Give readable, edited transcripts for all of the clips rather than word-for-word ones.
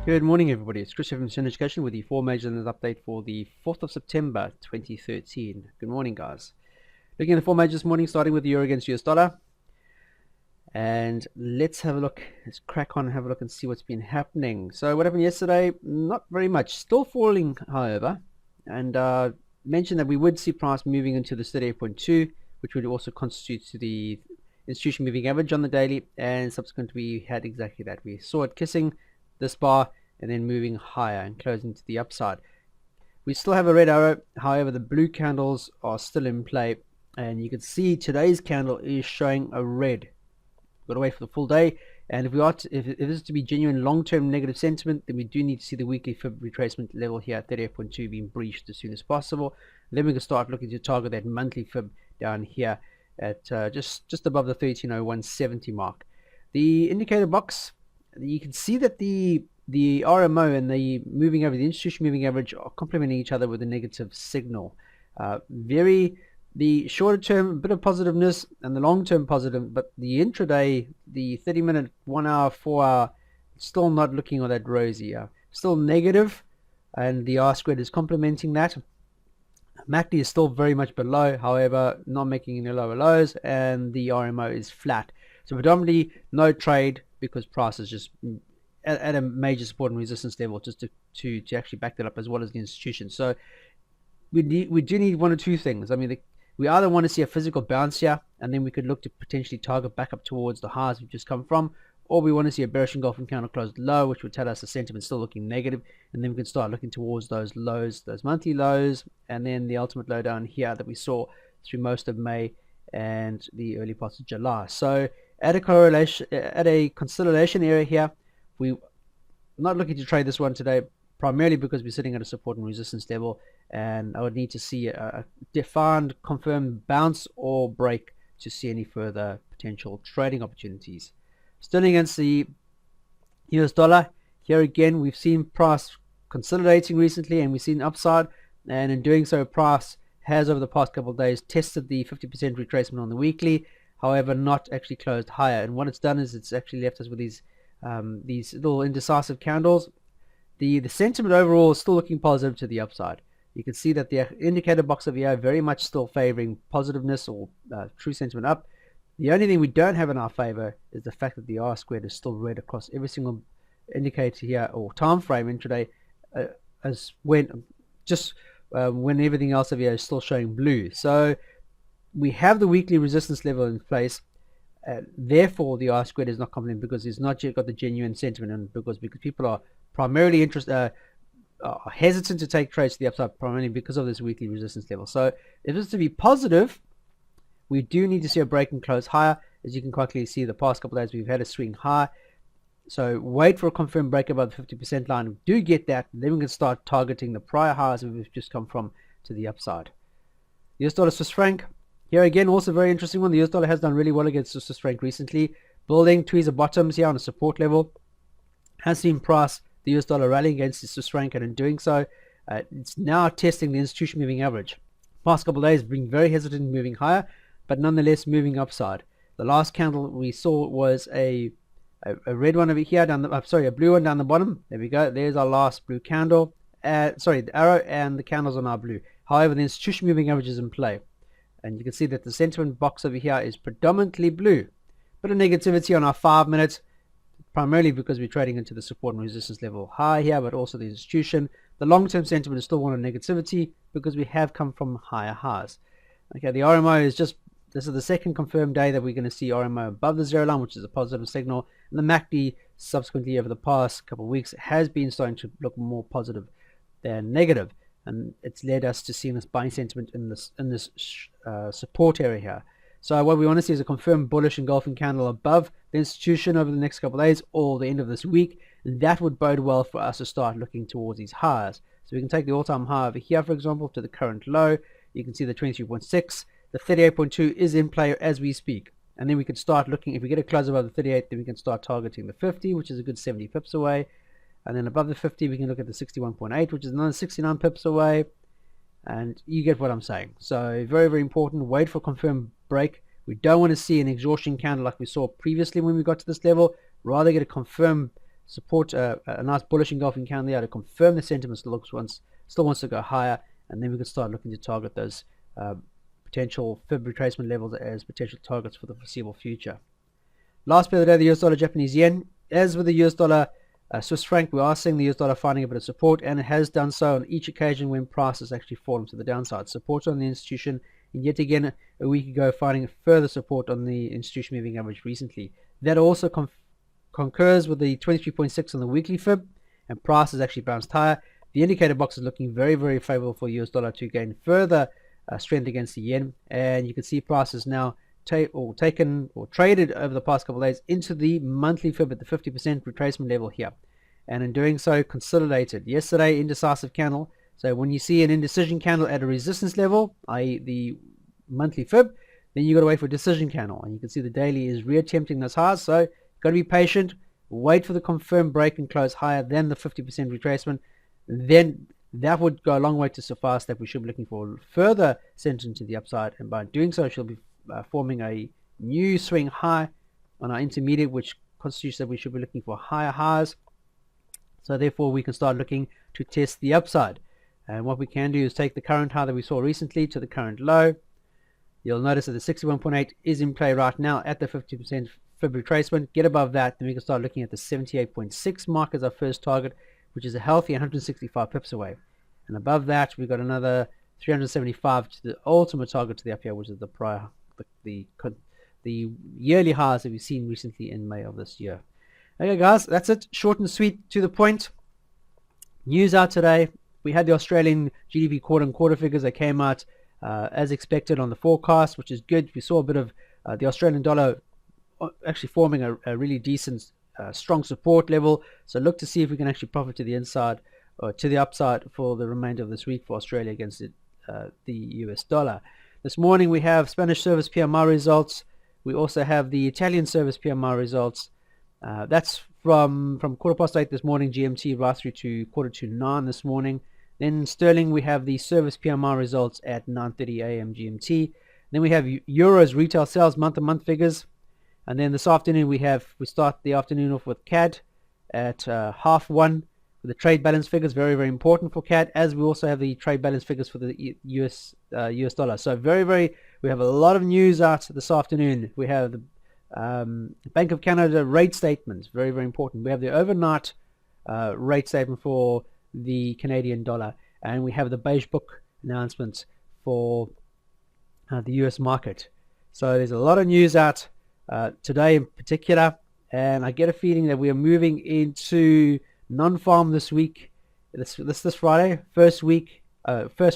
Good morning, everybody. It's Chris from Serene Education with the 4 major news update for the 4th of September 2013. Good morning, guys. Looking at the 4 majors this morning, starting with the euro against US dollar. And let's have a look. Let's crack on and have a look and see what's been happening. So what happened yesterday? Not very much. Still falling, however. And mentioned that we would see price moving into the 38.2, which would also constitute to the institution moving average on the daily. And subsequently, we had exactly that. We saw it kissing this bar and then moving higher and closing to the upside. We still have a red arrow, however the blue candles are still in play, and you can see today's candle is showing a red. We've got to wait for the full day, and if this is to be genuine long-term negative sentiment, then we do need to see the weekly fib retracement level here at 38.2 being breached as soon as possible. Then we can start looking to target that monthly fib down here at just above the 1301.70 mark. The indicator box, you can see that the RMO and the moving average, the institution moving average, are complementing each other with a negative signal. The shorter term, a bit of positiveness, and the long term positive, but the intraday, the 30-minute, 1 hour, 4 hour, still not looking all that rosy. Still negative, and the R squared is complementing that. MACD is still very much below, however, not making any lower lows, and the RMO is flat. So predominantly no trade, because price is just at a major support and resistance level, just to actually back that up, as well as the institution. So we do need one or two things. I mean, we either want to see a physical bounce here, and then we could look to potentially target back up towards the highs we've just come from, or we want to see a bearish engulfing candle closed low, which would tell us the sentiment still looking negative, and then we can start looking towards those lows, those monthly lows, and then the ultimate low down here that we saw through most of May and the early parts of July. So at a consolidation area here, we're not looking to trade this one today, primarily because we're sitting at a support and resistance level, and I would need to see a defined, confirmed bounce or break to see any further potential trading opportunities. Sterling against the US dollar. Here again, we've seen price consolidating recently, and we've seen upside, and in doing so, price has over the past couple of days tested the 50% retracement on the weekly, however not actually closed higher. And what it's done is it's actually left us with these little indecisive candles. The sentiment overall is still looking positive to the upside. You can see that the indicator box over here very much still favoring positiveness or true sentiment up. The only thing we don't have in our favor is the fact that the R squared is still red across every single indicator here, or time frame intraday, when everything else over here is still showing blue. So we have the weekly resistance level in place. Therefore, the R squared is not complementing, because it's not yet got the genuine sentiment, and because people are primarily hesitant to take trades to the upside, primarily because of this weekly resistance level. So if it's to be positive, we do need to see a break and close higher. As you can quite clearly see, the past couple of days we've had a swing high. So wait for a confirmed break above the 50% line. We do get that, then we can start targeting the prior highs we've just come from to the upside. US dollar Swiss franc. Here again, also very interesting one. The US dollar has done really well against the Swiss franc recently, building tweezer bottoms here on a support level. Has seen price, the US dollar, rallying against the Swiss franc, and in doing so, it's now testing the institution moving average. Past couple of days being very hesitant in moving higher, but nonetheless moving upside. The last candle we saw was a red one over here, a blue one down the bottom. There we go. There's our last blue candle. The arrow and the candles are now blue. However, the institution moving average is in play, and you can see that the sentiment box over here is predominantly blue. Bit of negativity on our 5 minutes, primarily because we're trading into the support and resistance level high here, but also the institution. The long-term sentiment is still one of negativity, because we have come from higher highs. Okay, the RMO is this is the second confirmed day that we're going to see RMO above the zero line, which is a positive signal. And the MACD subsequently over the past couple of weeks has been starting to look more positive than negative, and it's led us to seeing this buying sentiment in this support area here. So what we want to see is a confirmed bullish engulfing candle above the institution over the next couple of days or the end of this week, and that would bode well for us to start looking towards these highs. So we can take the all-time high over here, for example, to the current low. You can see the 23.6. The 38.2 is in play as we speak, and then we can start looking. If we get a close above the 38, then we can start targeting the 50, which is a good 70 pips away, and then above the 50 we can look at the 61.8, which is another 69 pips away, and you get what I'm saying. So very, very important. Wait for confirmed break. We don't want to see an exhaustion candle like we saw previously when we got to this level. Rather get a confirmed support, a nice bullish engulfing candle there to confirm the sentiment still wants to go higher, and then we can start looking to target those potential fib retracement levels as potential targets for the foreseeable future. Last pair of the day, the US dollar, Japanese yen. As with the US dollar, Swiss franc, we are seeing the US dollar finding a bit of support, and it has done so on each occasion when prices actually fallen to the downside. Support on the institution, and yet again a week ago finding further support on the institution moving average recently. That also concurs with the 23.6 on the weekly fib, and price has actually bounced higher. The indicator box is looking very, very favorable for US dollar to gain further strength against the yen, and you can see prices now taken or traded over the past couple of days into the monthly fib at the 50% retracement level here, and in doing so consolidated. Yesterday, indecisive candle. So when you see an indecision candle at a resistance level, i.e. the monthly fib, then you got to wait for a decision candle, and you can see the daily is reattempting those highs. So got to be patient, wait for the confirmed break and close higher than the 50% retracement. Then that would go a long way to suffice that we should be looking for further sentiment to the upside, and by doing so she'll be forming a new swing high on our intermediate, which constitutes that we should be looking for higher highs. So therefore we can start looking to test the upside, and what we can do is take the current high that we saw recently to the current low. You'll notice that the 61.8 is in play right now at the 50% fib retracement. Get above that, then we can start looking at the 78.6 mark as our first target, which is a healthy 165 pips away, and above that we've got another 375 to the ultimate target to the up here, which is the yearly highs that we've seen recently in May of this year. Okay guys, that's it, short and sweet, to the point. News out today. We had the Australian GDP quarter figures that came out as expected on the forecast, which is good. We saw a bit of the Australian dollar actually forming a really decent strong support level, so look to see if we can actually profit to the inside or to the upside for the remainder of this week for Australia against the US dollar. This morning we have Spanish service PMI results. We also have the Italian service PMI results. That's from 8:15 this morning GMT right through to 9:45 this morning. Then sterling, we have the service PMI results at 9:30 a.m. GMT. Then we have euros retail sales month-to-month figures. And then this afternoon we start the afternoon off with CAD at 1:30 with the trade balance figures, very, very important for CAD, as we also have the trade balance figures for the US dollar. So we have a lot of news out this afternoon. We have the Bank of Canada rate statements, very, very important. We have the overnight rate statement for the Canadian dollar, and we have the beige book announcements for the US market. So there's a lot of news out today in particular, and I get a feeling that we are moving into non-farm this week, this Friday, first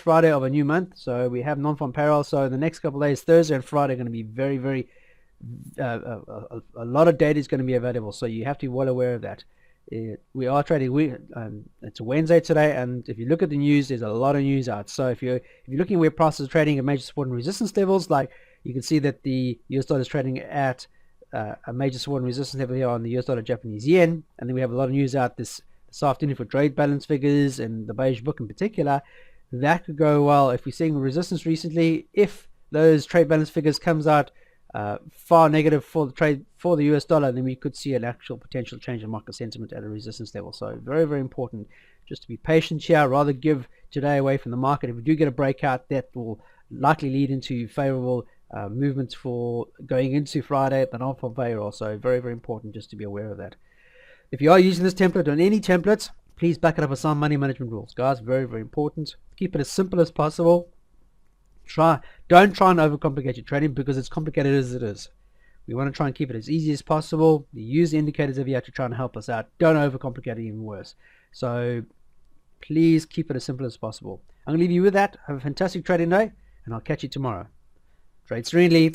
Friday of a new month. So we have non-farm payroll. So the next couple of days, Thursday and Friday, are going to be very, very a lot of data is going to be available, so you have to be well aware of that. We are trading. It's Wednesday today, and if you look at the news, there's a lot of news out. So if you're looking where prices are trading at major support and resistance levels, like you can see that the US dollar is trading at a major support and resistance level here on the US dollar Japanese yen, and then we have a lot of news out this afternoon for trade balance figures and the beige book in particular. That could go well if we're seeing resistance recently. If those trade balance figures comes out far negative for the US dollar, then we could see an actual potential change in market sentiment at a resistance level. So very, very important just to be patient here, rather give today away from the market. If we do get a breakout, that will likely lead into favorable movements for going into Friday, but not for payroll. So very, very important just to be aware of that. If you are using this template on any templates, please back it up with some money management rules, guys. Very, very important. Keep it as simple as possible. Don't try and overcomplicate your trading, because it's complicated as it is. We want to try and keep it as easy as possible. Use the indicators if you have to try and help us out. Don't overcomplicate it even worse. So please keep it as simple as possible. I'm going to leave you with that. Have a fantastic trading day, and I'll catch you tomorrow. Trade serenely.